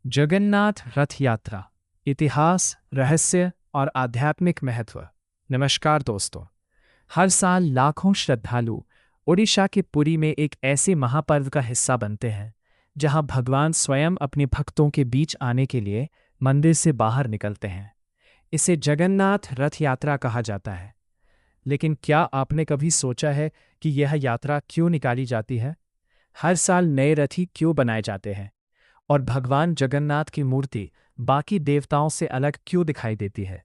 जगन्नाथ रथ यात्रा, इतिहास, रहस्य और आध्यात्मिक महत्व। नमस्कार दोस्तों। हर साल लाखों श्रद्धालु ओडिशा के पुरी में एक ऐसे महापर्व का हिस्सा बनते हैं जहां भगवान स्वयं अपने भक्तों के बीच आने के लिए मंदिर से बाहर निकलते हैं। इसे जगन्नाथ रथ यात्रा कहा जाता है। लेकिन क्या आपने कभी सोचा है कि यह यात्रा क्यों निकाली जाती है? हर साल नए रथी क्यों बनाए जाते हैं? और भगवान जगन्नाथ की मूर्ति बाकी देवताओं से अलग क्यों दिखाई देती है?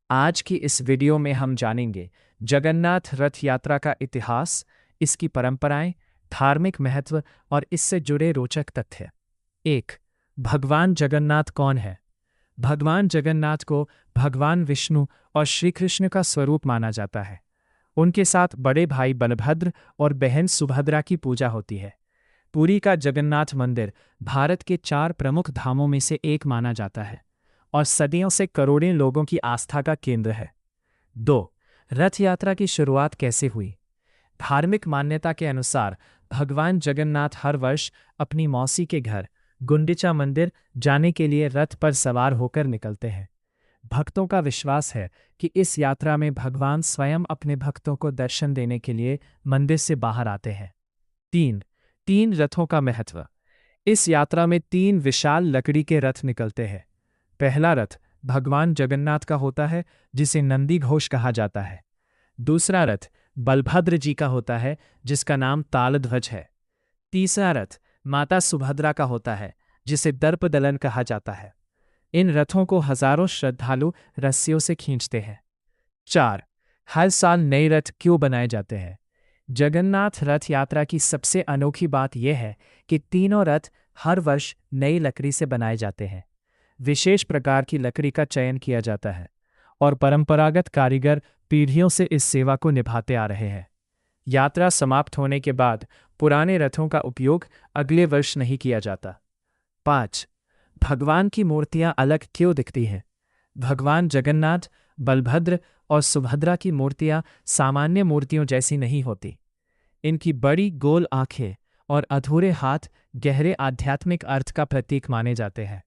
आज की इस वीडियो में हम जानेंगे जगन्नाथ रथ यात्रा का इतिहास, इसकी परंपराएं, धार्मिक महत्व और इससे जुड़े रोचक तथ्य। 1. भगवान जगन्नाथ कौन है? भगवान जगन्नाथ को भगवान विष्णु और श्री कृष्ण का स्वरूप माना जाता है। उनके साथ बड़े भाई बलभद्र और बहन सुभद्रा की पूजा होती है। पुरी का जगन्नाथ मंदिर भारत के 4 प्रमुख धामों में से एक माना जाता है और सदियों से करोड़ों लोगों की आस्था का केंद्र है। 2. रथ यात्रा की शुरुआत कैसे हुई? धार्मिक मान्यता के अनुसार भगवान जगन्नाथ हर वर्ष अपनी मौसी के घर गुंडिचा मंदिर जाने के लिए रथ पर सवार होकर निकलते हैं। भक्तों का विश्वास है कि इस यात्रा में भगवान स्वयं अपने भक्तों को दर्शन देने के लिए मंदिर से बाहर आते हैं। 3 रथों का महत्व। इस यात्रा में 3 विशाल लकड़ी के रथ निकलते हैं। पहला रथ भगवान जगन्नाथ का होता है, जिसे नंदी घोष कहा जाता है। दूसरा रथ बलभद्र जी का होता है, जिसका नाम तालध्वज है। तीसरा रथ माता सुभद्रा का होता है, जिसे दर्पदलन कहा जाता है। इन रथों को हजारों श्रद्धालु रस्सियों से खींचते हैं। 4. हर साल नए रथ क्यों बनाए जाते हैं? जगन्नाथ रथ यात्रा की सबसे अनोखी बात यह है कि तीनों रथ हर वर्ष नई लकड़ी से बनाए जाते हैं। विशेष प्रकार की लकड़ी का चयन किया जाता है और परंपरागत कारीगर पीढ़ियों से इस सेवा को निभाते आ रहे हैं। यात्रा समाप्त होने के बाद पुराने रथों का उपयोग अगले वर्ष नहीं किया जाता। 5. भगवान की मूर्तियां अलग क्यों दिखती हैं? भगवान जगन्नाथ, बलभद्र और सुभद्रा की मूर्तियां सामान्य मूर्तियों जैसी नहीं होती। इनकी बड़ी गोल आंखें और अधूरे हाथ गहरे आध्यात्मिक अर्थ का प्रतीक माने जाते हैं।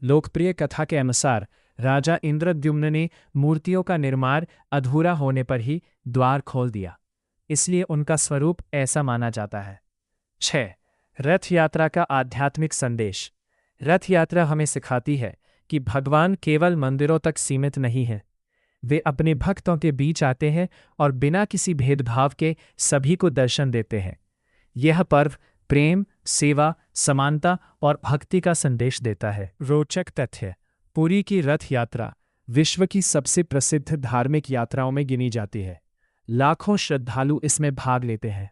लोकप्रिय कथा के अनुसार राजा इंद्रद्युम्न ने मूर्तियों का निर्माण अधूरा होने पर ही द्वार खोल दिया, इसलिए उनका स्वरूप ऐसा माना जाता है। 6. रथ यात्रा का आध्यात्मिक संदेश। रथ यात्रा हमें सिखाती है कि भगवान केवल मंदिरों तक सीमित नहीं है। वे अपने भक्तों के बीच आते हैं और बिना किसी भेदभाव के सभी को दर्शन देते हैं। यह पर्व प्रेम, सेवा, समानता और भक्ति का संदेश देता है। रोचक तथ्य। पुरी की रथ यात्रा विश्व की सबसे प्रसिद्ध धार्मिक यात्राओं में गिनी जाती है। लाखों श्रद्धालु इसमें भाग लेते हैं।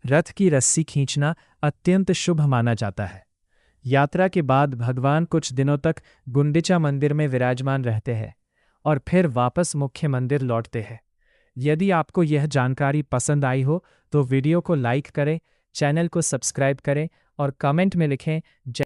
रथ की रस्सी खींचना अत्यंत शुभ माना जाता है। यात्रा के बाद भगवान कुछ दिनों तक गुंडिचा मंदिर में विराजमान रहते हैं और फिर वापस मुख्य मंदिर लौटते हैं। यदि आपको यह जानकारी पसंद आई हो तो वीडियो को लाइक करें, चैनल को सब्सक्राइब करें और कमेंट में लिखें जय